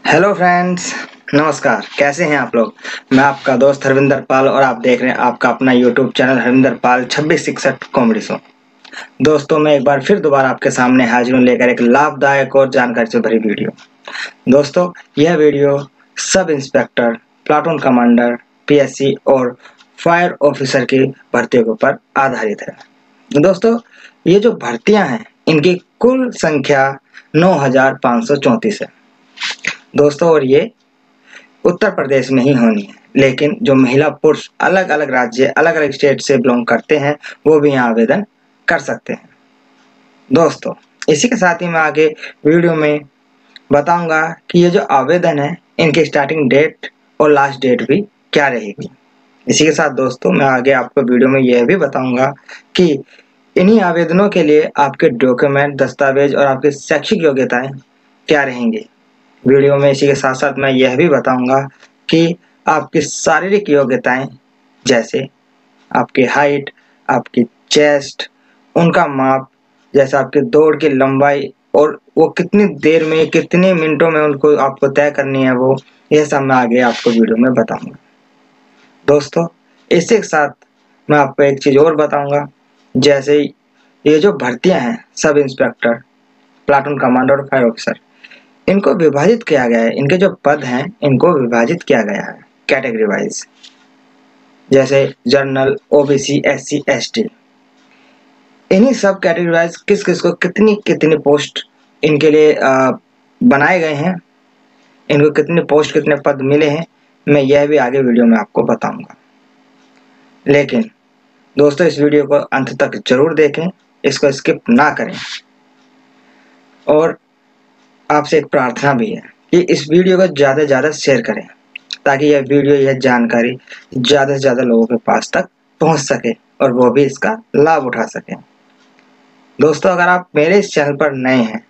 Hello friends, नमस्कार। कैसे हैं आप लोग। मैं आपका दोस्त हरविंदर पाल और आप देख रहे हैं आपका अपना यूट्यूब चैनल हरविंदर पाल 2661 कॉमेडी शो। दोस्तों, मैं एक बार फिर दोबारा आपके सामने हाजिर हूं लेकर एक लाभदायक और जानकारी से भरी वीडियो। दोस्तों, यह video sub inspector, platoon commander, PSC और फायर ऑफिसर की भर्तियों के ऊपर आधारित है। दोस्तों, ये जो भर्तियां हैं इनकी कुल संख्या 9534 है दोस्तों, और ये उत्तर प्रदेश में ही होनी है। लेकिन जो महिला पुरुष अलग अलग राज्य, अलग अलग स्टेट से बिलोंग करते हैं वो भी यहाँ आवेदन कर सकते हैं। दोस्तों, इसी के साथ ही मैं आगे वीडियो में बताऊंगा कि ये जो आवेदन है इनकी स्टार्टिंग डेट और लास्ट डेट भी क्या रहेगी। इसी के साथ दोस्तों, मैं आगे आपको वीडियो में यह भी बताऊंगा कि इन्हीं आवेदनों के लिए आपके डॉक्यूमेंट, दस्तावेज और आपकी शैक्षिक योग्यताएं क्या रहेंगी। वीडियो में इसी के साथ साथ मैं यह भी बताऊंगा कि आपकी शारीरिक योग्यताएं, जैसे आपकी हाइट, आपकी चेस्ट, उनका माप, जैसे आपकी दौड़ की लंबाई और वो कितनी देर में, कितने मिनटों में उनको आपको तय करनी है, वो यह सब मैं आगे आपको वीडियो में बताऊंगा। दोस्तों, इसी के साथ मैं आपको एक चीज और बताऊंगा, जैसे ये जो भर्तियां हैं सब इंस्पेक्टर, प्लाटून कमांडर और फायर ऑफिसर, इनको विभाजित किया गया है। इनके जो पद हैं इनको विभाजित किया गया है कैटेगरी वाइज, जैसे जनरल, ओबीसी, एससी, एसटी। इन्हीं सब कैटेगरी वाइज किस किस को कितनी कितनी पोस्ट इनके लिए बनाए गए हैं, इनको कितनी पोस्ट, कितने पद मिले हैं, मैं यह भी आगे वीडियो में आपको बताऊंगा। लेकिन दोस्तों, इस वीडियो को अंत तक जरूर देखें, इसको स्किप ना करें। और आपसे एक प्रार्थना भी है कि इस वीडियो को ज़्यादा से ज़्यादा शेयर करें, ताकि यह वीडियो, यह जानकारी ज़्यादा से ज़्यादा लोगों के पास तक पहुंच सके और वो भी इसका लाभ उठा सकें। दोस्तों, अगर आप मेरे इस चैनल पर नए हैं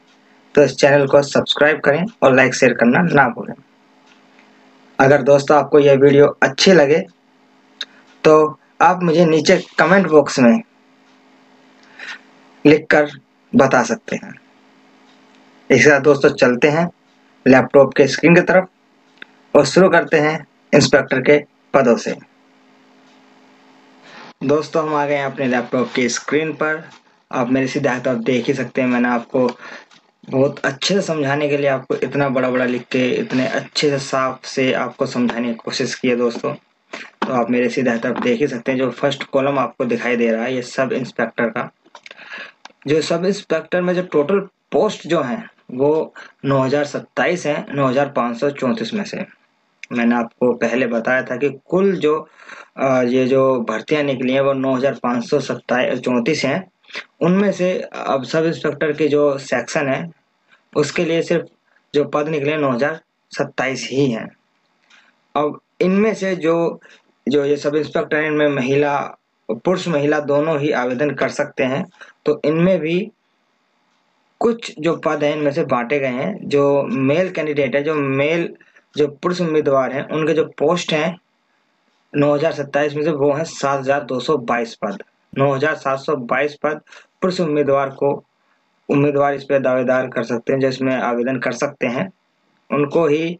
तो इस चैनल को सब्सक्राइब करें और लाइक शेयर करना ना भूलें। अगर दोस्तों आपको यह वीडियो अच्छी लगे तो आप मुझे नीचे कमेंट बॉक्स में लिखकर बता सकते हैं। इसके साथ दोस्तों चलते हैं लैपटॉप के स्क्रीन की तरफ और शुरू करते हैं इंस्पेक्टर के पदों से। दोस्तों, हम आ गए हैं अपने लैपटॉप की स्क्रीन पर। आप मेरे सीधे हाथ आप देख ही सकते हैं, मैंने आपको बहुत अच्छे से समझाने के लिए आपको इतना बड़ा बड़ा लिख के, इतने अच्छे से साफ से आपको समझाने की कोशिश की है दोस्तों। तो आप मेरे सीधे हाथ आप देख ही सकते हैं, जो फर्स्ट कॉलम आपको दिखाई दे रहा है ये सब इंस्पेक्टर का। जो सब इंस्पेक्टर में जो टोटल पोस्ट जो है वो 9027 है 9534 में से। मैंने आपको पहले बताया था कि कुल जो ये जो भर्तियां निकली हैं वो 9534 हैं। उनमें से अब सब इंस्पेक्टर के जो सेक्शन है उसके लिए सिर्फ जो पद निकले 9027 ही हैं। अब इनमें से जो जो ये सब इंस्पेक्टर हैं, इनमें महिला, पुरुष महिला दोनों ही आवेदन कर सकते हैं। तो इनमें भी कुछ जो पद हैं इनमें से बांटे गए हैं। जो मेल कैंडिडेट है, जो पुरुष उम्मीदवार हैं, उनके जो पोस्ट हैं 9027 में से वो हैं 7222 पद। 9722 पद पुरुष उम्मीदवार इस पे दावेदार कर सकते हैं, जिसमें आवेदन कर सकते हैं। उनको ही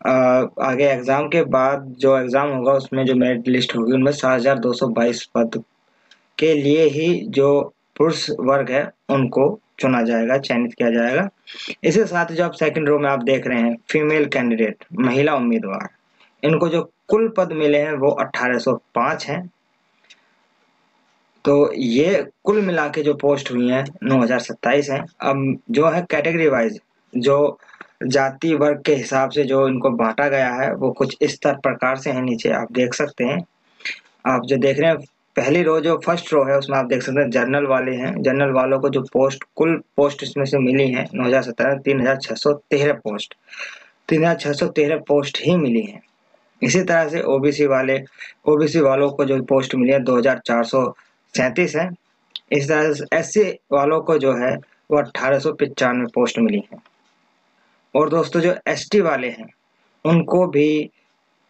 आगे एग्जाम के बाद जो एग्जाम होगा उसमें जो मेरिट लिस्ट होगी उनमें 7222 पद के लिए ही जो पुरुष वर्ग है उनको चुना जाएगा, चयनित किया जाएगा। इसके साथ जो आप सेकंड रो में आप देख रहे हैं फीमेल कैंडिडेट, महिला उम्मीदवार, इनको जो कुल पद मिले हैं वो 1805 हैं। तो ये कुल मिला के जो पोस्ट हुई हैं 9027 हैं। अब जो है कैटेगरी वाइज, जो जाति वर्ग के हिसाब से जो इनको बांटा गया है वो कुछ इस प्रकार से है। नीचे आप देख सकते हैं, आप जो देख रहे हैं पहली रो, जो फर्स्ट रो है उसमें आप देख सकते हैं जनरल वाले हैं। जनरल वालों को जो पोस्ट, कुल पोस्ट इसमें से मिली है 2017 3613 पोस्ट, 3613 पोस्ट ही मिली है। इसी तरह से ओबीसी वालों को जो पोस्ट मिली है 2437 है। इस तरह से एससी वालों को जो है वो 1895 पोस्ट मिली है। और दोस्तों, जो एसटी वाले हैं उनको भी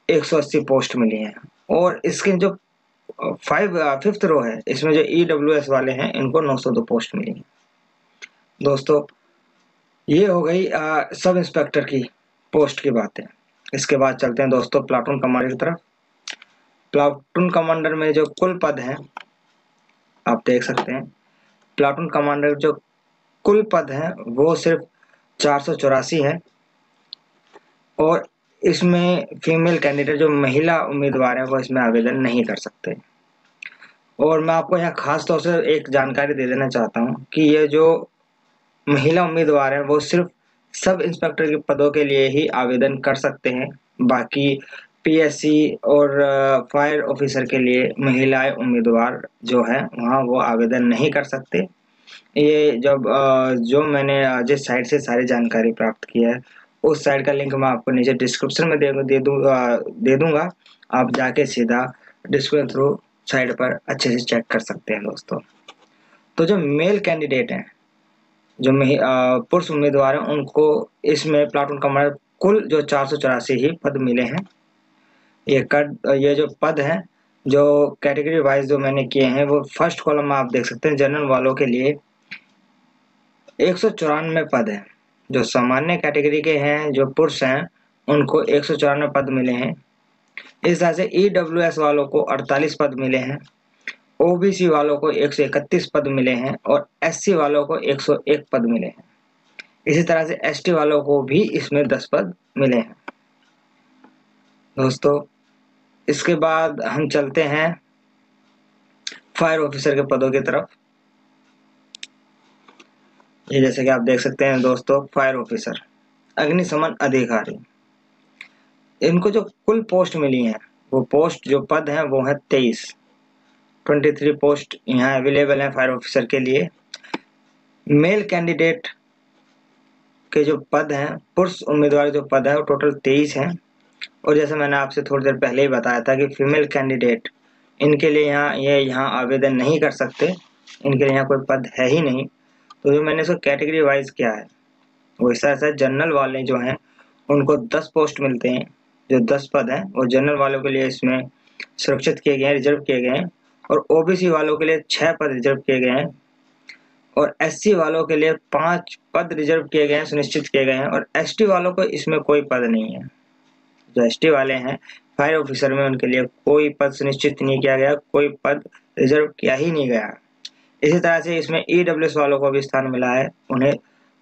180 पोस्ट मिली है। और इसके जो फिफ्थ रो है इसमें जो ईडब्ल्यूएस वाले हैं इनको 902 पोस्ट मिली है। दोस्तों, ये हो गई सब इंस्पेक्टर की पोस्ट की बात है। इसके बाद चलते हैं दोस्तों प्लाटून कमांडर की तरफ। प्लाटून कमांडर में जो कुल पद हैं आप देख सकते हैं, प्लाटून कमांडर जो कुल पद हैं वो सिर्फ 484 है, और इसमें फीमेल कैंडिडेट जो महिला उम्मीदवार हैं वो इसमें आवेदन नहीं कर सकते। और मैं आपको यहाँ खास तौर से एक जानकारी दे देना चाहता हूँ कि ये जो महिला उम्मीदवार हैं वो सिर्फ सब इंस्पेक्टर के पदों के लिए ही आवेदन कर सकते हैं। बाकी पीएससी और फायर ऑफिसर के लिए महिलाएं उम्मीदवार जो है वहाँ वो आवेदन नहीं कर सकते। ये जब जो मैंने जिस साइट से सारी जानकारी प्राप्त की है उस साइट का लिंक मैं आपको नीचे डिस्क्रिप्शन में दे दूंगा। आप जाके सीधा डिस्क्रिप्शन थ्रू साइट पर अच्छे से चेक कर सकते हैं दोस्तों। तो जो मेल कैंडिडेट हैं, जो पुरुष उम्मीदवार हैं, उनको इसमें प्लाटून कमांडर कुल जो 484 ही पद मिले हैं। ये जो पद हैं जो कैटेगरी वाइज जो मैंने किए हैं वो फर्स्ट कॉलम में आप देख सकते हैं। जनरल वालों के लिए 194 पद हैं। जो सामान्य कैटेगरी के हैं जो पुरुष हैं उनको 194 पद मिले हैं। इस तरह से ईडब्ल्यूएस वालों को 48 पद मिले हैं, ओबीसी वालों को 131 पद मिले हैं और एससी वालों को 101 पद मिले हैं। इसी तरह से एसटी वालों को भी इसमें 10 पद मिले हैं दोस्तों। इसके बाद हम चलते हैं फायर ऑफिसर के पदों की तरफ। ये जैसे कि आप देख सकते हैं दोस्तों, फायर ऑफिसर अग्निशमन अधिकारी, इनको जो कुल पोस्ट मिली हैं वो पोस्ट जो पद हैं वो है 23 पोस्ट यहाँ अवेलेबल है फायर ऑफिसर के लिए। मेल कैंडिडेट के जो पद हैं, पुरुष उम्मीदवार जो पद है वो टोटल 23 हैं। और जैसे मैंने आपसे थोड़ी देर पहले ही बताया था कि फीमेल कैंडिडेट इनके लिए यहाँ आवेदन नहीं कर सकते, इनके लिए यहाँ कोई पद है ही नहीं। तो जो मैंने इसको कैटेगरी वाइज किया है वो ऐसा जनरल वाले जो हैं उनको 10 पोस्ट मिलते हैं, जो 10 पद हैं वो जनरल वालों के लिए इसमें सुरक्षित किए गए हैं, रिजर्व किए गए हैं। और ओबीसी वालों के लिए 6 पद रिजर्व किए गए हैं और एससी वालों के लिए 5 पद रिजर्व किए गए हैं, सुनिश्चित किए गए हैं। और एसटी वालों को इसमें कोई पद नहीं है। जो एसटी वाले हैं फायर ऑफिसर में उनके लिए कोई पद सुनिश्चित नहीं किया गया, कोई पद रिजर्व किया ही नहीं गया। इसी तरह से इसमें ईडब्ल्यूएस वालों को भी स्थान मिला है, उन्हें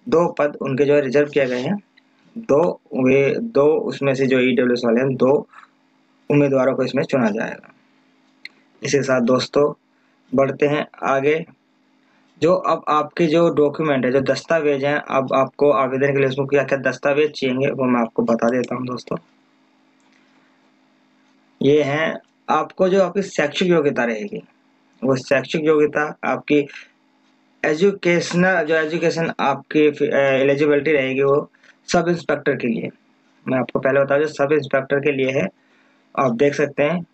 2 पद उनके जो रिजर्व किए गए हैं। दो उसमें से जो ईडब्ल्यूएस वाले हैं 2 उम्मीदवारों को इसमें चुना जाएगा। इसी के साथ दोस्तों बढ़ते हैं आगे। जो अब आपके जो डॉक्यूमेंट है, जो दस्तावेज हैं, अब आपको आवेदन के लिए उसमें क्या क्या दस्तावेज चाहिए वो मैं आपको बता देता हूं दोस्तों। ये हैं आपको जो आपकी शैक्षिक योग्यता रहेगी, वो शैक्षिक योग्यता आपकी एजुकेशन आपकी एलिजिबिलिटी रहेगी वो सब इंस्पेक्टर के लिए। मैं आपको पहले बता दूं सब इंस्पेक्टर के लिए है, आप देख सकते हैं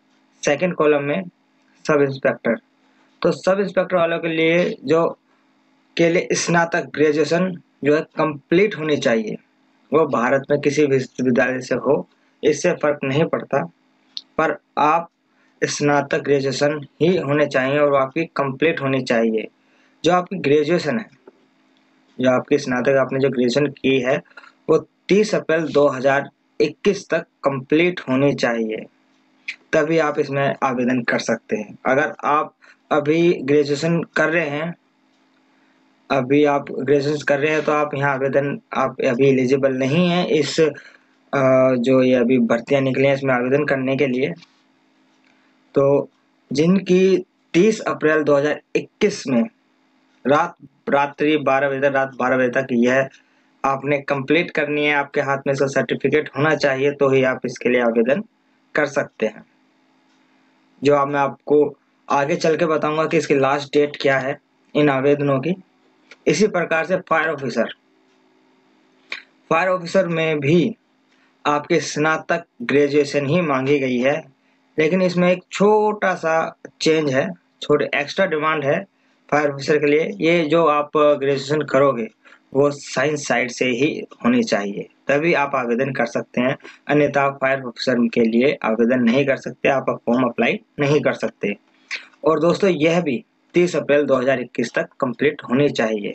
सेकंड कॉलम में सब इंस्पेक्टर। तो सब इंस्पेक्टर वालों के लिए स्नातक ग्रेजुएशन जो है कंप्लीट होनी चाहिए। वो भारत में किसी भी विश्वविद्यालय से हो, इससे फर्क नहीं पड़ता, पर आप स्नातक ग्रेजुएशन ही होने चाहिए और वो आपकी कंप्लीट होनी चाहिए। जो आपकी ग्रेजुएशन है, जो आपकी स्नातक आपने जो ग्रेजुएशन की है वो 30 अप्रैल 2021 तक कंप्लीट होनी चाहिए, तभी आप इसमें आवेदन कर सकते हैं। अगर आप अभी ग्रेजुएशन कर रहे हैं तो आप यहाँ आवेदन आप अभी एलिजिबल नहीं है इस जो ये अभी भर्तियां निकली हैं इसमें आवेदन करने के लिए। तो जिनकी 30 अप्रैल 2021 में रात 12 बजे तक यह आपने कंप्लीट करनी है, आपके हाथ में इसका सर्टिफिकेट होना चाहिए, तो ही आप इसके लिए आवेदन कर सकते हैं। जो अब मैं आपको आगे चल के बताऊंगा कि इसकी लास्ट डेट क्या है इन आवेदनों की। इसी प्रकार से फायर ऑफिसर में भी आपके स्नातक ग्रेजुएशन ही मांगी गई है, लेकिन इसमें एक छोटा सा चेंज है, छोटे एक्स्ट्रा डिमांड है फायर ऑफिसर के लिए। ये जो आप ग्रेजुएशन करोगे वो साइंस साइड से ही होनी चाहिए, तभी आप आवेदन कर सकते हैं, अन्यथा आप फायर ऑफिसर के लिए आवेदन नहीं कर सकते, आप फॉर्म अप्लाई नहीं कर सकते। और दोस्तों यह भी 30 अप्रैल 2021 तक कंप्लीट होनी चाहिए,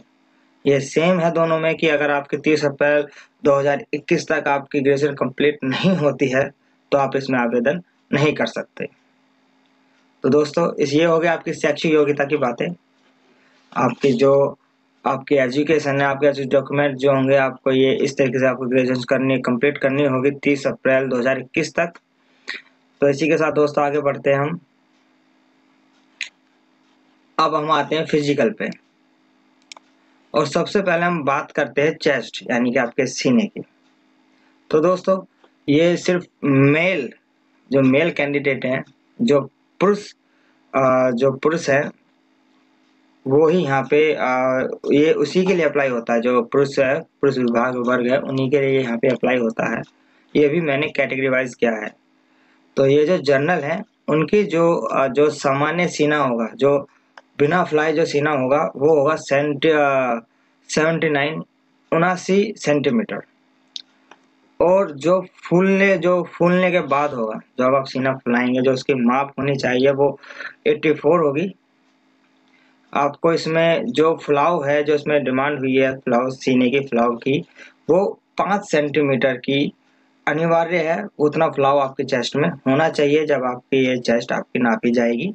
ये सेम है दोनों में कि अगर आपके 30 अप्रैल 2021 तक आपकी ग्रेजुएशन कंप्लीट नहीं होती है तो आप इसमें आवेदन नहीं कर सकते। तो दोस्तों ये हो गया आपकी शैक्षिक योग्यता की बातें। आपकी जो आपकी एजुकेशन है, आपके डॉक्यूमेंट जो होंगे, आपको ये इस तरीके से आपको ग्रेजुएशन कंप्लीट करनी होगी 30 अप्रैल 2021 तक। तो इसी के साथ दोस्तों आगे बढ़ते हैं हम। अब हम आते हैं फिजिकल पे, और सबसे पहले हम बात करते हैं चेस्ट यानी कि आपके सीने की। तो दोस्तों ये सिर्फ मेल कैंडिडेट हैं, जो पुरुष है वो ही यहाँ पे ये उसी के लिए अप्लाई होता है। जो पुरुष है, पुरुष विभाग वर्ग है, उन्हीं के लिए यहाँ पे अप्लाई होता है। ये भी मैंने कैटेगरी वाइज किया है। तो ये जो जर्नल है उनकी जो सामान्य सीना होगा, जो बिना फ्लाई जो सीना होगा वो होगा 79 सेंटीमीटर। और जो फूलने के बाद होगा, जब आप सीना फुलाएंगे, जो उसकी माप होनी चाहिए वो 84 होगी। आपको इसमें जो फुलाव है, जो इसमें डिमांड हुई है फुलाव, सीने की फुलाव की, वो 5 सेंटीमीटर की अनिवार्य है। उतना फुलाव आपके चेस्ट में होना चाहिए जब आपकी ये चेस्ट आपकी नापी जाएगी।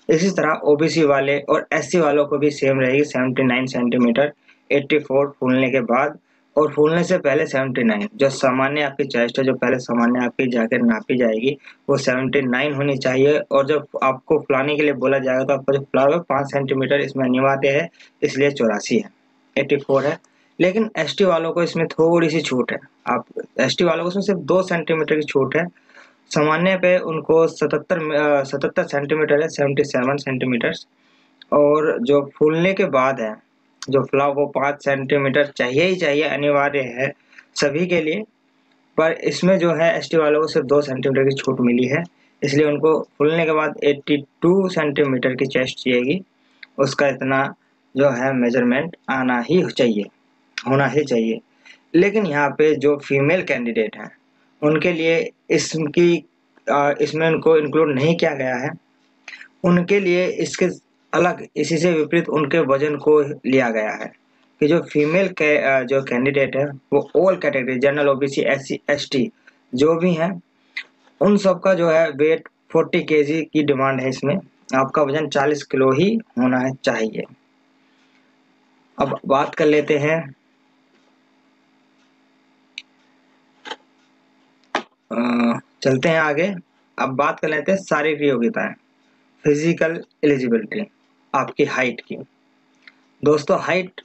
इसी तरह ओबीसी वाले और एससी वालों को भी सेम रहेगी 79 सेंटीमीटर, 84 फूलने के बाद, और फूलने से पहले 79। जो सामान्य आपकी चेस्ट है, जो पहले सामान्य आपकी जाकर नापी जाएगी, वो 79 होनी चाहिए। और जब आपको फुलाने के लिए बोला जाएगा तो आपका जो फुलाव है 5 सेंटीमीटर इसमें अनिवार्य है, इसलिए 84 है, 84 है। लेकिन एसटी वालों को इसमें थोड़ी सी छूट है। आप एसटी वालों को इसमें सिर्फ 2 सेंटीमीटर की छूट है। सामान्य पे उनको 77 सेंटीमीटर है, 77 सेंटीमीटर। और जो फूलने के बाद है, जो फुलाव, वो 5 सेंटीमीटर चाहिए ही चाहिए, अनिवार्य है सभी के लिए। पर इसमें जो है एसटी वालों को सिर्फ 2 सेंटीमीटर की छूट मिली है, इसलिए उनको फूलने के बाद 82 सेंटीमीटर की चेस्ट चाहिएगी। उसका इतना जो है मेजरमेंट आना ही चाहिए, होना ही चाहिए। लेकिन यहाँ पे जो फीमेल कैंडिडेट हैं उनके लिए इसमें उनको इंक्लूड नहीं किया गया है। उनके लिए इसके अलग, इसी से विपरीत उनके वजन को लिया गया है कि जो फीमेल जो कैंडिडेट है वो all category, general, OBC, SC, ST जो भी हैं, उन सब का जो है वेट 40 केजी की डिमांड है। इसमें आपका वजन 40 किलो ही होना है चाहिए। अब बात कर लेते हैं चलते हैं आगे। अब बात कर लेते हैं शारीरिक योग्यताएं, फिजिकल एलिजिबिलिटी, आपकी हाइट की। दोस्तों हाइट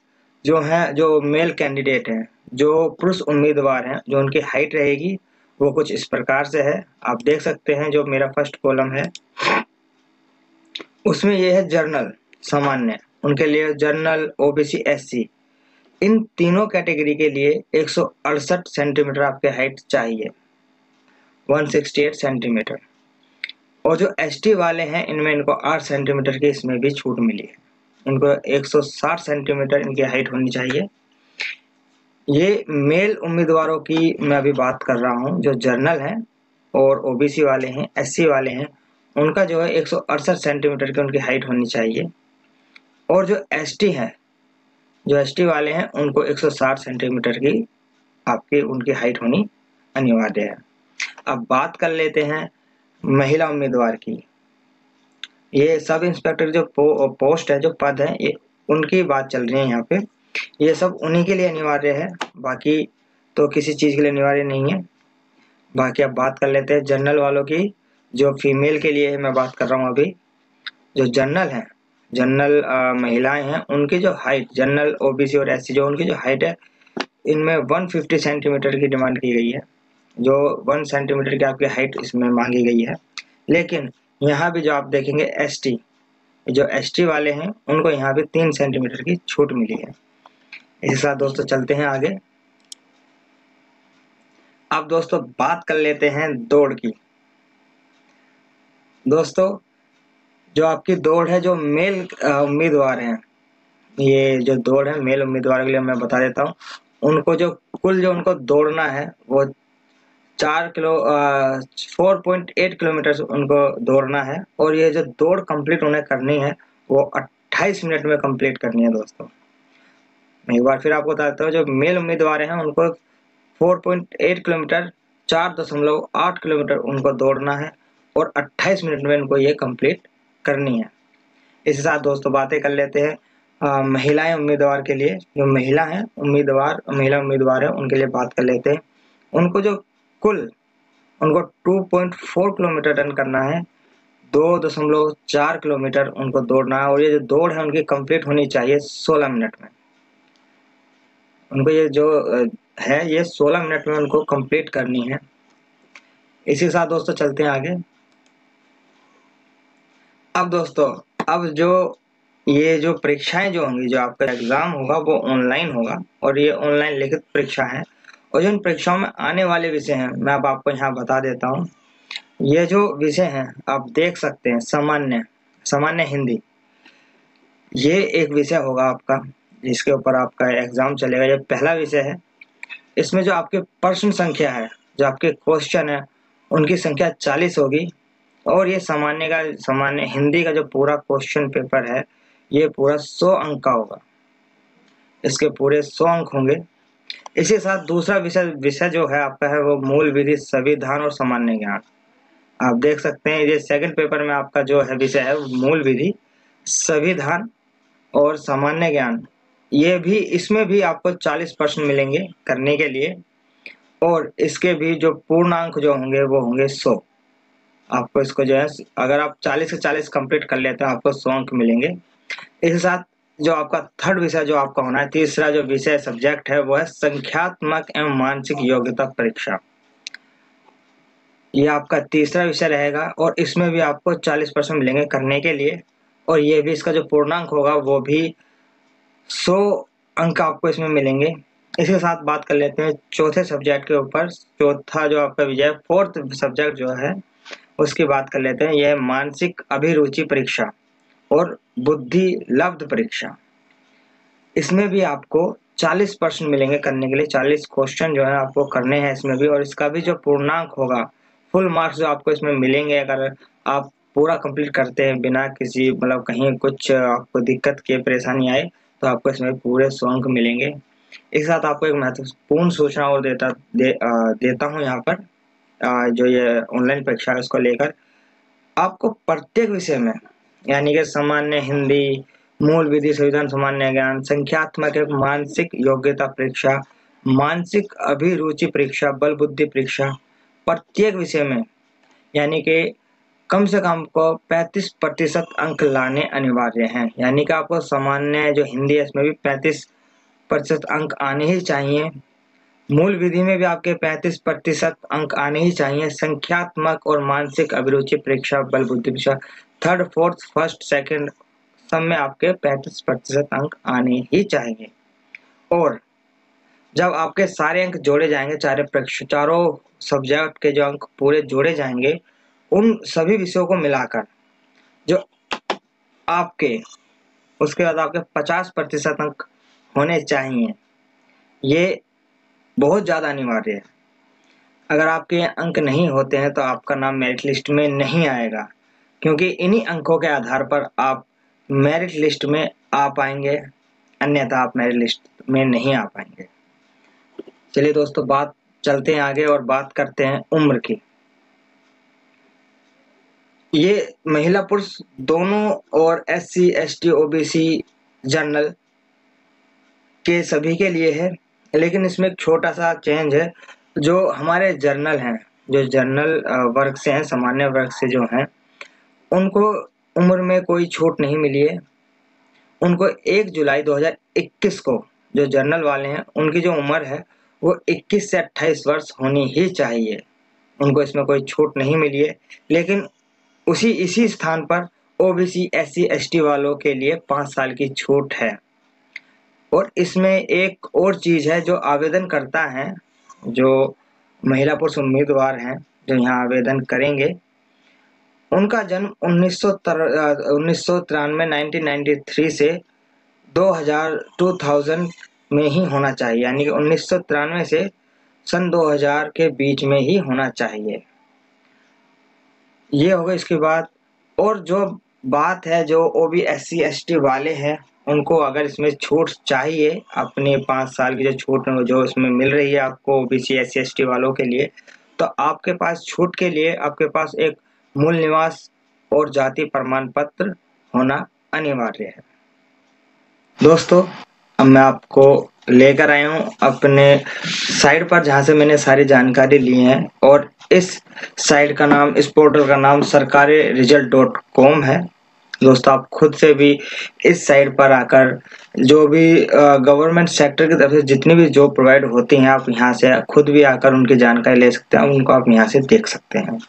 जो है, जो मेल कैंडिडेट हैं, जो पुरुष उम्मीदवार हैं, जो उनकी हाइट रहेगी वो कुछ इस प्रकार से है। आप देख सकते हैं जो मेरा फर्स्ट कॉलम है उसमें ये है जर्नल, सामान्य, उनके लिए जर्नल, ओबीसी, एससी, इन तीनों कैटेगरी के लिए 168 सेंटीमीटर आपके हाइट चाहिए, 168 सेंटीमीटर। और जो एसटी वाले हैं इनमें इनको 8 सेंटीमीटर की इसमें भी छूट मिली है, इनको 160 सेंटीमीटर इनकी हाइट होनी चाहिए। ये मेल उम्मीदवारों की मैं अभी बात कर रहा हूँ, जो जर्नल हैं और ओबीसी वाले हैं, एससी वाले हैं, उनका जो है 168 सेंटीमीटर की उनकी हाइट होनी चाहिए। और जो एसटी हैं, जो एसटी वाले हैं, उनको 160 सेंटीमीटर की आपकी उनकी हाइट होनी अनिवार्य है। अब बात कर लेते हैं महिला उम्मीदवार की। ये सब इंस्पेक्टर जो पोस्ट है, जो पद है, ये उनकी बात चल रही है यहाँ पे। ये सब उन्हीं के लिए अनिवार्य है, बाकी तो किसी चीज के लिए अनिवार्य नहीं है। बाकी अब बात कर लेते हैं जनरल वालों की, जो फीमेल के लिए है मैं बात कर रहा हूँ अभी। जो जनरल है, जनरल महिलाएं हैं, उनकी जो हाइट, जनरल, ओबीसी और एससी, जो उनकी जो हाइट है, इनमें 150 सेंटीमीटर की डिमांड की गई है। जो 1 सेंटीमीटर की आपकी हाइट इसमें मांगी गई है। लेकिन यहाँ भी जो आप देखेंगे एसटी, जो एसटी वाले हैं, उनको यहाँ भी 3 सेंटीमीटर की छूट मिली है। इसी साथ दोस्तों चलते हैं आगे। अब दोस्तों बात कर लेते हैं दौड़ की। दोस्तों जो आपकी दौड़ है, जो मेल उम्मीदवार हैं, ये जो दौड़ है मेल उम्मीदवार के लिए मैं बता देता हूँ। उनको जो कुल जो उनको दौड़ना है वो 4.8 किलोमीटर उनको दौड़ना है। और ये जो दौड़ कंप्लीट उन्हें करनी है वो 28 मिनट में कंप्लीट करनी है दोस्तों। मैं एक बार फिर आपको बताता हूँ, जो मेल उम्मीदवार हैं उनको 4.8 किलोमीटर 4.8 किलोमीटर उनको दौड़ना है और 28 मिनट में उनको ये कंप्लीट करनी है। इसके साथ दोस्तों बातें कर लेते हैं महिलाएं उम्मीदवार के लिए। जो महिला उम्मीदवार है उनके लिए बात कर लेते हैं। उनको जो कुल उनको 2.4 किलोमीटर रन करना है, 2.4 किलोमीटर उनको दौड़ना है और ये जो दौड़ है उनकी कंप्लीट होनी चाहिए 16 मिनट में। उनको ये जो है ये 16 मिनट में उनको कंप्लीट करनी है। इसी के साथ दोस्तों चलते हैं आगे। अब दोस्तों अब ये जो परीक्षाएं जो होंगी, जो आपका एग्जाम होगा वो ऑनलाइन होगा और ये ऑनलाइन लिखित परीक्षा है। और जो इन परीक्षाओं में आने वाले विषय हैं मैं अब आपको यहाँ बता देता हूँ। ये जो विषय हैं आप देख सकते हैं, सामान्य हिंदी, ये एक विषय होगा आपका जिसके ऊपर आपका एग्जाम चलेगा। ये पहला विषय है। इसमें जो आपके प्रश्न संख्या है, जो आपके क्वेश्चन है, उनकी संख्या 40 होगी। और ये सामान्य हिंदी का जो पूरा क्वेश्चन पेपर है ये पूरा 100 अंक का होगा। इसके पूरे 100 अंक होंगे। इसी के साथ दूसरा विषय जो है आपका है वो मूल विधि, संविधान और सामान्य ज्ञान। आप देख सकते हैं ये सेकंड पेपर में आपका जो है विषय है मूल विधि, संविधान और सामान्य ज्ञान। ये भी इसमें भी आपको 40 प्रश्न मिलेंगे करने के लिए और इसके भी जो पूर्णांक जो होंगे वो होंगे 100। आपको इसको जो है अगर आप 40 से 40 कंप्लीट कर लेते हैं आपको 100 अंक मिलेंगे। इसके साथ जो आपका थर्ड विषय जो आपका होना है, तीसरा जो विषय सब्जेक्ट है वो है संख्यात्मक एवं मानसिक योग्यता परीक्षा। ये आपका तीसरा विषय रहेगा और इसमें भी आपको 40% मिलेंगे करने के लिए और ये भी इसका जो पूर्णांक होगा वो भी 100 अंक आपको इसमें मिलेंगे। इसके साथ बात कर लेते हैं चौथे सब्जेक्ट के ऊपर। चौथा जो आपका विषय, फोर्थ सब्जेक्ट जो है उसकी बात कर लेते हैं। यह है मानसिक अभिरुचि परीक्षा और बुद्धि लब्ध परीक्षा। इसमें भी आपको 40% मिलेंगे करने के लिए। 40 क्वेश्चन जो है आपको करने हैं इसमें भी और इसका भी जो पूर्णांक होगा, फुल मार्क्स जो आपको इसमें मिलेंगे अगर आप पूरा कंप्लीट करते हैं बिना किसी मतलब कहीं कुछ आपको दिक्कत के परेशानी आए तो आपको इसमें पूरे 100 अंक मिलेंगे। एक साथ आपको एक महत्वपूर्ण सूचना और देता हूँ यहाँ पर। जो ये ऑनलाइन परीक्षा है उसको लेकर आपको प्रत्येक विषय में यानी कि सामान्य हिंदी, मूल विधि, संविधान, सामान्य ज्ञान, संख्यात्मक एवं मानसिक योग्यता परीक्षा, मानसिक अभिरुचि परीक्षा, बल बुद्धि परीक्षा, प्रत्येक विषय में यानी कि कम से कम को 35% अंक लाने अनिवार्य हैं। यानी कि आपको सामान्य जो हिंदी है इसमें भी 35% अंक आने ही चाहिए। मूल विधि में भी आपके 35% अंक आने ही चाहिए। संख्यात्मक और मानसिक अभिरुचि परीक्षा, बल बुद्धि परीक्षा, थर्ड, फोर्थ, फर्स्ट, सेकंड सब में आपके 35% अंक आने ही चाहिए। और जब आपके सारे अंक जोड़े जाएंगे, चारों सब्जेक्ट के जो अंक पूरे जोड़े जाएंगे, उन सभी विषयों को मिलाकर जो आपके उसके बाद आपके 50% अंक होने चाहिए। ये बहुत ज्यादा अनिवार्य है। अगर आपके अंक नहीं होते हैं तो आपका नाम मेरिट लिस्ट में नहीं आएगा, क्योंकि इन्हीं अंकों के आधार पर आप मेरिट लिस्ट में आ पाएंगे, अन्यथा आप मेरिट लिस्ट में नहीं आ पाएंगे। चलिए दोस्तों चलते हैं आगे और बात करते हैं उम्र की। ये महिला पुरुष दोनों और SC ST OBC जनरल के सभी के लिए है, लेकिन इसमें एक छोटा सा चेंज है। जो हमारे जर्नल हैं, जो जर्नल वर्ग से हैं, सामान्य वर्ग से जो हैं, उनको उम्र में कोई छूट नहीं मिली है। उनको 1 जुलाई 2021 को जो जर्नल वाले हैं उनकी जो उम्र है वो 21 से 28 वर्ष होनी ही चाहिए। उनको इसमें कोई छूट नहीं मिली है। लेकिन इसी स्थान पर OBC SC ST वालों के लिए 5 साल की छूट है। और इसमें एक और चीज है, जो आवेदन करता है, जो महिला पुरुष उम्मीदवार हैं जो यहाँ आवेदन करेंगे, उनका जन्म 1993 1993 से 2000 में ही होना चाहिए। यानी कि 1993 से सन 2000 के बीच में ही होना चाहिए। ये होगा। इसके बाद और जो बात है, जो OBC SC ST वाले हैं उनको अगर इसमें छूट चाहिए, अपने 5 साल की जो छूट जो इसमें मिल रही है आपको ओबीसी SC ST वालों के लिए, तो आपके पास छूट के लिए आपके पास एक मूल निवास और जाति प्रमाण पत्र होना अनिवार्य है। दोस्तों, अब मैं आपको लेकर आया हूँ अपने साइट पर, जहाँ से मैंने सारी जानकारी ली है, और इस साइट का नाम, इस पोर्टल का नाम sarkariresult.com है। दोस्तों, आप खुद से भी इस साइट पर आकर जो भी गवर्नमेंट सेक्टर की तरफ से जितनी भी जॉब प्रोवाइड होती हैं, आप यहाँ से खुद भी आकर उनकी जानकारी ले सकते हैं, उनको आप यहाँ से देख सकते हैं।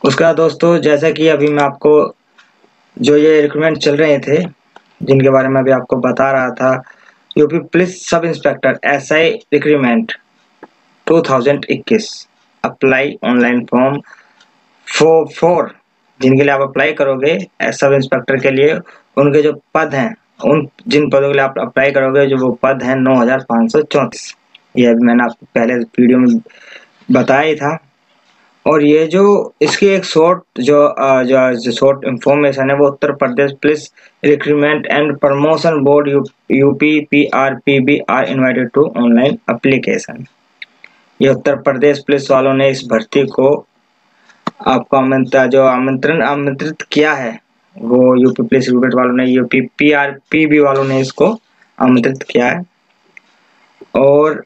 उसके बाद दोस्तों, जैसा कि अभी मैं आपको जो ये रिक्रूटमेंट चल रहे थे, जिनके बारे में अभी आपको बता रहा था, UP police sub inspector SI recruitment 2021, apply online form for जिनके लिए आप अप्लाई करोगे सब इंस्पेक्टर के लिए, उनके जो पद हैं, उन जिन पदों के लिए आप अप्लाई करोगे, जो वो पद हैं 9534। ये अभी मैंने आपको पहले वीडियो में बताया ही था। और ये जो इसकी एक शॉर्ट जो शॉर्ट इंफॉर्मेशन है, वो Uttar Pradesh police recruitment and promotion board UP PRPB are invited to online application. ये उत्तर प्रदेश पुलिस वालों ने इस भर्ती को आपको आमंत्रित किया है, वो यूपी पुलिस रिक्रूटमेंट वालों ने, यूपी PRPB वालों ने इसको आमंत्रित किया है। और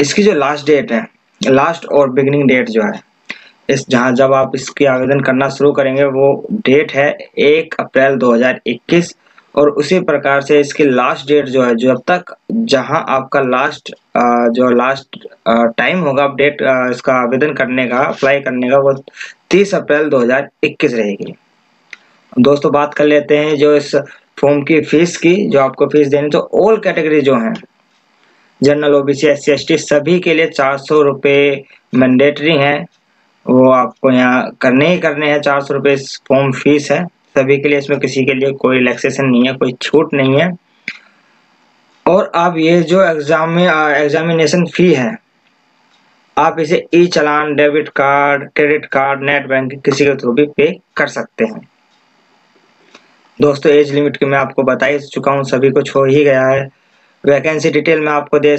इसकी जो लास्ट डेट है, लास्ट और बिगिनिंग डेट जो है, जब आप इसकी आवेदन करना शुरू करेंगे, वो डेट है 1 अप्रैल 2021, और उसी प्रकार से इसकी लास्ट डेट जो है, जब तक जहां आपका लास्ट टाइम होगा अपडेट इसका आवेदन करने का, अप्लाई करने का, वो 30 अप्रैल 2021 रहेगी। दोस्तों, बात कर लेते हैं जो इस फॉर्म की फीस की, जो आपको फीस देनी, तो ऑल कैटेगरी जो है, जनरल OBC SC ST सभी के लिए 400 रुपये मैंडेटरी है, वो आपको यहाँ करने ही करने हैं। 400 रुपये फॉर्म फीस है सभी के लिए, इसमें किसी के लिए कोई रिलैक्सेशन नहीं है, कोई छूट नहीं है। और आप ये जो एग्जामिनेशन फी है, आप इसे e challan, debit card, credit card, net banking किसी के थ्रू भी पे कर सकते हैं। दोस्तों, एज लिमिट की मैं आपको बता ही चुका हूँ, सभी कुछ हो ही गया है। वैकेंसी डिटेल मैं आपको दे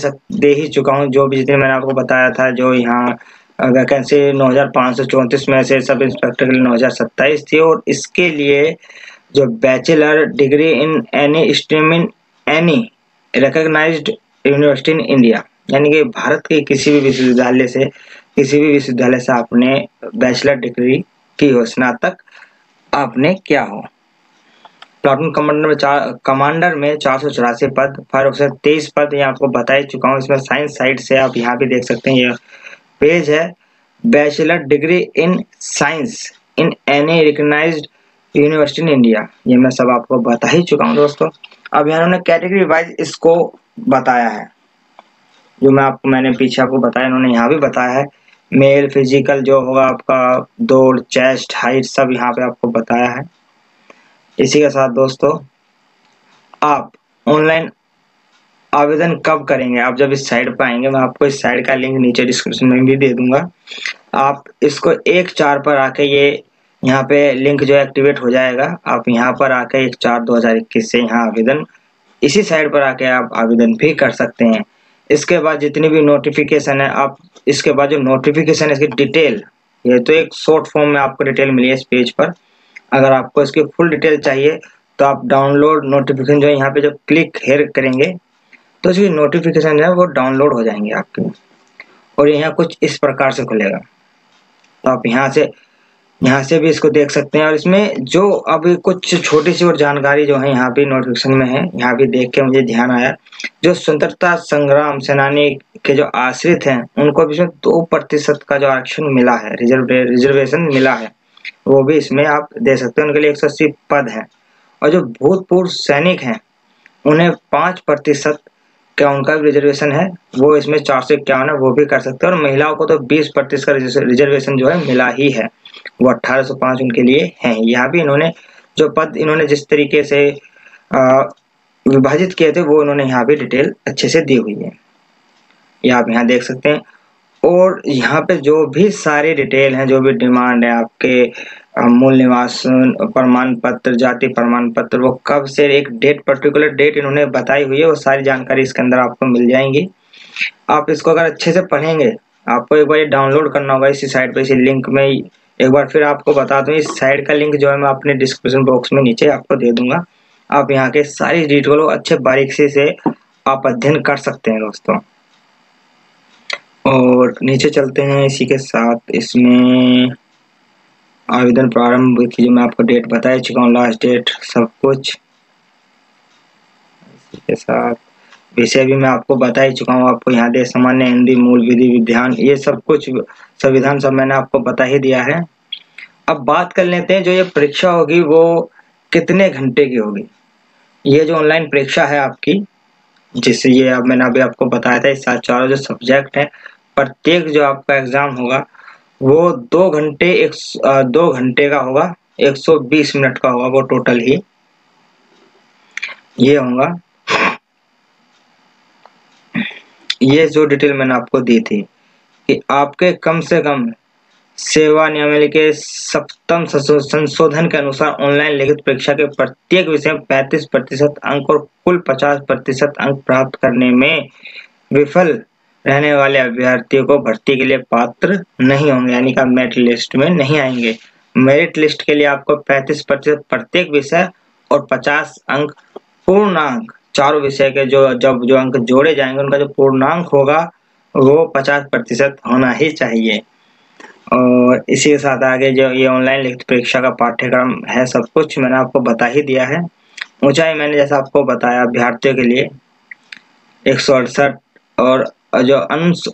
ही चुका हूँ, जो भी जितने मैंने आपको बताया था। जो यहाँ वैकेंसी 9534 में से सब इंस्पेक्टर के लिए 9027 थी, और इसके लिए जो bachelor degree in any stream in any recognised university in India, यानी कि भारत के किसी भी विश्वविद्यालय से आपने बैचलर डिग्री की हो, स्नातक आपने क्या हो। प्लाटून कमांडर में 484 पद, फायर ऑफिसर 23 पद, यहाँ आपको बता ही चुका हूँ। इसमें साइंस साइड से आप यहाँ भी देख सकते हैं, ये पेज है, bachelor degree in science in any recognised university in India, ये मैं सब आपको बता ही चुका हूँ दोस्तों। अब यहाँ उन्होंने कैटेगरी वाइज इसको बताया है, जो मैंने पीछे आपको बताया, इन्होंने यहाँ भी बताया है। मेल फिजिकल जो होगा आपका, दौड़, चेस्ट, हाइट, सब यहाँ पे आपको बताया है। इसी के साथ दोस्तों, आप ऑनलाइन आवेदन कब करेंगे, आप जब इस साइट पर आएंगे, मैं आपको इस साइट का लिंक नीचे डिस्क्रिप्शन में भी दे दूंगा। आप इसको 1/4 पर आके, ये यहाँ पे लिंक जो एक्टिवेट हो जाएगा, आप यहाँ पर आके 1/4/2021 से यहाँ आवेदन, इसी साइट पर आके आप आवेदन भी कर सकते हैं। इसके बाद जितनी भी नोटिफिकेशन है, आप इसके बाद जो नोटिफिकेशन है, इसकी डिटेल, ये तो एक शॉर्ट फॉर्म में आपको डिटेल मिली है इस पेज पर। अगर आपको इसकी फुल डिटेल चाहिए, तो आप डाउनलोड नोटिफिकेशन जो है, यहाँ पे जब क्लिक हेयर करेंगे, तो इसकी नोटिफिकेशन है वो डाउनलोड हो जाएंगे आपके, और यहाँ कुछ इस प्रकार से खुलेगा। तो आप यहाँ से भी इसको देख सकते हैं। और इसमें जो अभी कुछ छोटी सी और जानकारी जो है यहाँ भी नोटिफिकेशन में है, यहाँ भी देख के मुझे ध्यान आया, जो स्वतंत्रता संग्राम सेनानी के जो आश्रित हैं, उनको भी इसमें 2% का जो आरक्षण मिला है, रिजर्वेशन मिला है, वो भी इसमें आप दे सकते हैं। उनके लिए 180 पद हैं। और जो भूतपूर्व सैनिक हैं, उन्हें 5% का उनका रिजर्वेशन है, वो इसमें 451 है, वो भी कर सकते हैं। और महिलाओं को तो 20% का रिजर्वेशन जो है मिला ही है, वो 1805 उनके लिए है। यहाँ भी इन्होंने जो पद इन्होंने जिस तरीके से विभाजित किए थे, वो इन्होंने यहाँ भी डिटेल अच्छे से दी हुई है, ये आप यहाँ देख सकते हैं। और यहाँ पे जो भी सारी डिटेल हैं, जो भी डिमांड है आपके मूल निवास प्रमाण पत्र, जाति प्रमाण पत्र, वो कब से, एक डेट, पर्टिकुलर डेट इन्होंने बताई हुई है, वो सारी जानकारी इसके अंदर आपको मिल जाएंगी। आप इसको अगर अच्छे से पढ़ेंगे, आपको एक बार ये डाउनलोड करना होगा इसी साइट पे, इसी लिंक में। एक बार फिर आपको बता दूं, इस साइट का लिंक जो है मैं अपने डिस्क्रिप्शन बॉक्स में नीचे आपको दे दूंगा। आप यहाँ के सारी डिटेल को अच्छे बारीकी से आप अध्ययन कर सकते हैं दोस्तों। और नीचे चलते हैं, इसी के साथ इसमें आवेदन प्रारंभ की जो मैं आपको डेट बता चुका हूँ, लास्ट डेट, सब कुछ। इसी के साथ विषय भी मैं आपको बता ही चुका हूँ, आपको यहाँ दे सामान्य हिंदी, मूल, विधि विधान, ये सब कुछ संविधान सब मैंने आपको बता ही दिया है। अब बात कर लेते हैं, जो ये परीक्षा होगी वो कितने घंटे की होगी। ये जो ऑनलाइन परीक्षा है आपकी, जिससे ये अब मैंने अभी आपको बताया था, इस साथ चारों जो सब्जेक्ट है, प्रत्येक जो आपका एग्जाम होगा वो 2 घंटे का होगा, 120 मिनट का होगा वो टोटल ही ये होगा। ये जो डिटेल मैंने आपको दी थी कि आपके कम से कम सेवा नियमावली के 7वें संशोधन के अनुसार ऑनलाइन लिखित परीक्षा के प्रत्येक विषय में 35% अंक और कुल 50% अंक प्राप्त करने में विफल रहने वाले अभ्यर्थियों को भर्ती के लिए पात्र नहीं होंगे, यानी कि मेरिट लिस्ट में नहीं आएंगे। मेरिट लिस्ट के लिए आपको 35% प्रत्येक विषय और 50 अंक पूर्णांक, चारों विषय के जो अंक जोड़े जाएंगे उनका जो पूर्णांक होगा वो 50% होना ही चाहिए। और इसी के साथ आगे जो ये ऑनलाइन लिखित परीक्षा का पाठ्यक्रम है, सब कुछ मैंने आपको बता ही दिया है। ऊंचाई मैंने जैसा आपको बताया, अभ्यर्थियों के लिए 168 और जो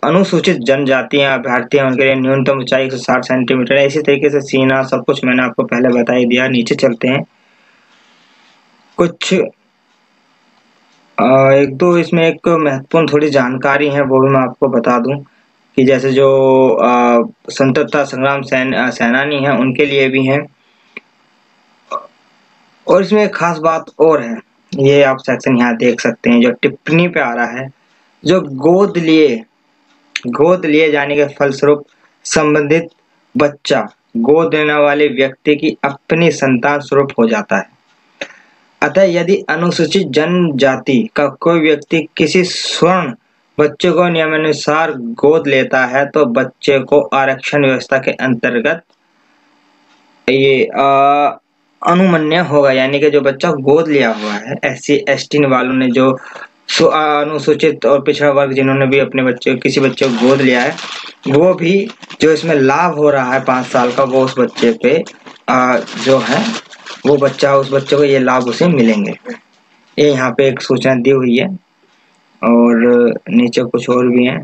अनुसूचित जनजातियां अभ्यर्थी हैं उनके लिए न्यूनतम ऊंचाई 160 सेंटीमीटर है। इसी तरीके से सीना, सब कुछ मैंने आपको पहले बता ही दिया। नीचे चलते हैं, कुछ एक दो इसमें एक महत्वपूर्ण थोड़ी जानकारी है, वो भी मैं आपको बता दूं कि जैसे जो स्वतंत्रता संग्राम सेनानी हैं उनके लिए भी हैं। और इसमें एक खास बात और है, ये आप सेक्शन यहाँ देख सकते हैं, जो टिप्पणी पे आ रहा है, जो गोद लिए जाने के फलस्वरूप संबंधित बच्चा गोद लेने वाले व्यक्ति की अपनी संतान स्वरूप हो जाता है। अतः यदि अनुसूचित जनजाति का कोई व्यक्ति किसी स्वर्ण बच्चे को नियमानुसार गोद लेता है तो बच्चे को आरक्षण व्यवस्था के अंतर्गत ये अनुमन्य होगा, यानी कि जो बच्चा गोद लिया हुआ है, SC ST वालों ने, जो अनुसूचित और पिछड़ा वर्ग जिन्होंने भी अपने बच्चे, किसी बच्चे को गोद लिया है, वो भी जो इसमें लाभ हो रहा है 5 साल का, वो उस बच्चे पे जो है वो बच्चा, उस बच्चे को ये लाभ उसे मिलेंगे। ये यहाँ पे एक सूचना दी हुई है। और नीचे कुछ और भी है,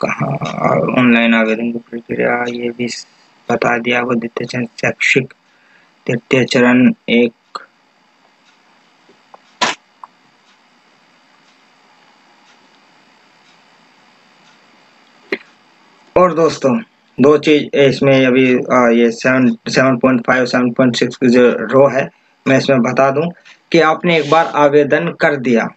कहाँ ऑनलाइन आवेदन की प्रक्रिया, ये भी बता दिया वो। द्वितीय चरण शैक्षिक, तृतीय चरण 1, और दोस्तों 2 चीज इसमें अभी ये 7.5 7.6 की जो रो है, मैं इसमें बता दूं कि आपने एक बार आवेदन कर दिया,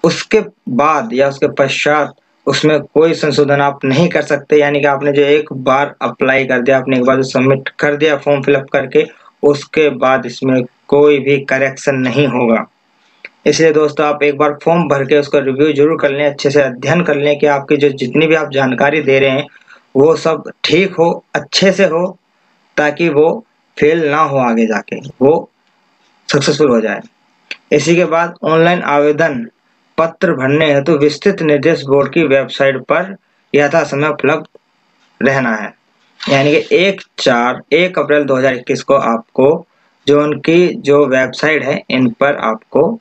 उसके बाद या उसके पश्चात उसमें कोई संशोधन आप नहीं कर सकते। यानी कि आपने जो एक बार अप्लाई कर दिया, आपने एक बार सबमिट कर दिया फॉर्म फिलअप करके, उसके बाद इसमें कोई भी करेक्शन नहीं होगा। इसलिए दोस्तों आप एक बार फॉर्म भर के उसका रिव्यू जरूर कर लें, अच्छे से अध्ययन कर लें कि आपकी जो जितनी भी आप जानकारी दे रहे हैं वो सब ठीक हो, अच्छे से हो, ताकि वो फेल ना हो, आगे जाके वो सक्सेसफुल हो जाए। इसी के बाद ऑनलाइन आवेदन पत्र भरने हेतु विस्तृत निर्देश बोर्ड की वेबसाइट पर यथा समय उपलब्ध रहना है। यानी कि 1 अप्रैल 2021 को आपको जो उनकी जो वेबसाइट है, इन पर आपको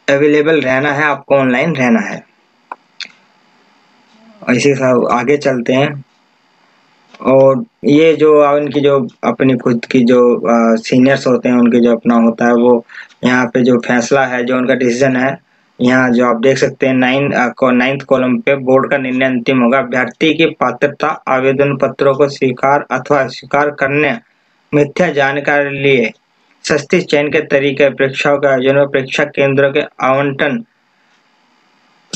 अवेलेबल रहना है, आपको ऑनलाइन रहना है। इसी के साथ आगे चलते हैं। और ये जो उनकी जो अपनी खुद की जो सीनियर्स होते हैं, उनके जो अपना होता है, वो यहाँ पे जो फैसला है, जो उनका डिसीजन है, यहाँ जो आप देख सकते हैं 9th कॉलम पे, बोर्ड का निर्णय अंतिम होगा। अभ्यर्थी की पात्रता आवेदन पत्रों को स्वीकार अथवा अस्वीकार करने, मिथ्या जानकारी लिए सस्ती चयन के तरीके, परीक्षाओं के आयोजन और परीक्षा केंद्रों के आवंटन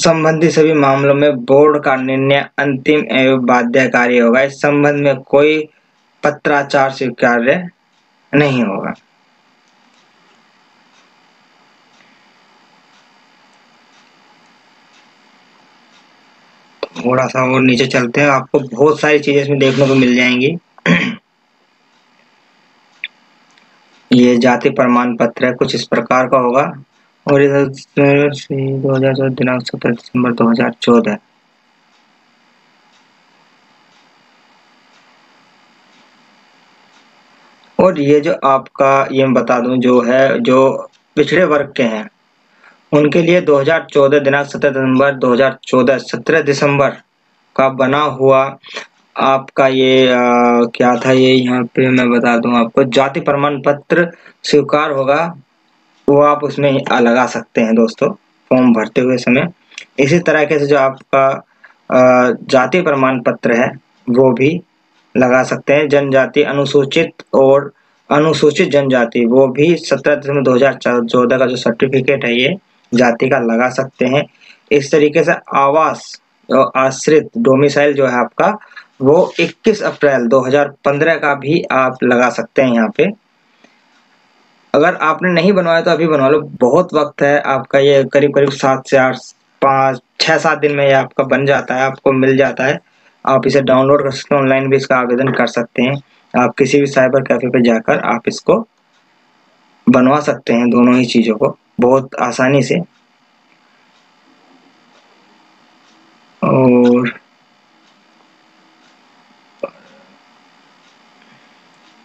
संबंधी सभी मामलों में बोर्ड का निर्णय अंतिम एवं बाध्यकारी होगा। इस संबंध में कोई पत्राचार स्वीकार्य नहीं होगा। थोड़ा सा और नीचे चलते हैं, आपको बहुत सारी चीजें इसमें देखने को मिल जाएंगी। ये जाति प्रमाण पत्र है, कुछ इस प्रकार का होगा। और 2014 दिनांक 17 दिसंबर 2014। और ये जो आपका, ये मैं बता दूं, जो है जो पिछड़े वर्ग के हैं उनके लिए 2014 दिनांक 17 दिसंबर 2014 17 दिसंबर का बना हुआ आपका ये क्या था, ये यहाँ पे मैं बता दूं आपको, जाति प्रमाण पत्र स्वीकार होगा, वो आप उसमें लगा सकते हैं दोस्तों फॉर्म भरते हुए समय। इसी तरीके से जो आपका जाति प्रमाण पत्र है वो भी लगा सकते हैं। जनजाति अनुसूचित और अनुसूचित जनजाति, वो भी 17 दिसंबर 2014 का जो सर्टिफिकेट है ये जाति का लगा सकते हैं। इस तरीके से आवास और आश्रित डोमिसाइल जो है आपका, वो 21 अप्रैल 2015 का भी आप लगा सकते हैं यहाँ पे। अगर आपने नहीं बनवाया तो अभी बनवा लो, बहुत वक्त है आपका, ये करीब करीब 7 से 8 5 6 7 दिन में ये आपका बन जाता है, आपको मिल जाता है। आप इसे डाउनलोड कर सकते हैं, ऑनलाइन भी इसका आवेदन कर सकते हैं। आप किसी भी साइबर कैफे पे जाकर आप इसको बनवा सकते हैं, दोनों ही चीजों को बहुत आसानी से। और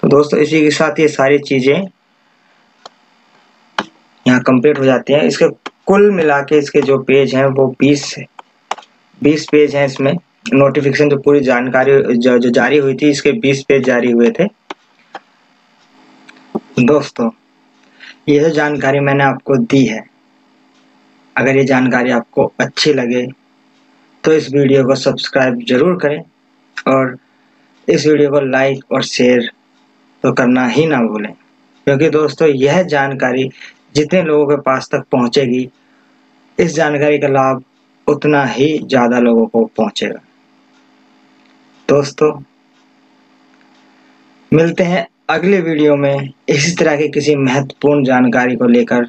तो दोस्तों इसी के साथ ये सारी चीजें यहाँ कंप्लीट हो जाती हैं। इसके कुल मिला के इसके जो पेज हैं वो 20 पेज हैं। इसमें नोटिफिकेशन जो पूरी जानकारी जो जारी हुई थी, इसके 20 पेज जारी हुए थे। दोस्तों ये जो जानकारी मैंने आपको दी है, अगर ये जानकारी आपको अच्छी लगे तो इस वीडियो को सब्सक्राइब जरूर करें और इस वीडियो को लाइक और शेयर तो करना ही ना भूलें, क्योंकि दोस्तों यह जानकारी जितने लोगों के पास तक पहुंचेगी, इस जानकारी का लाभ उतना ही ज्यादा लोगों को पहुंचेगा। दोस्तों मिलते हैं अगले वीडियो में इसी तरह की किसी महत्वपूर्ण जानकारी को लेकर।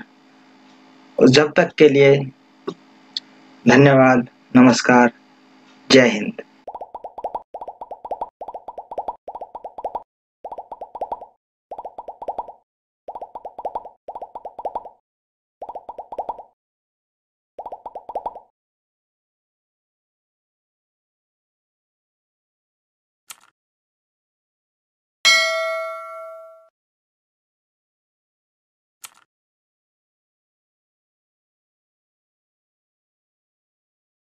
जब तक के लिए धन्यवाद, नमस्कार, जय हिंद।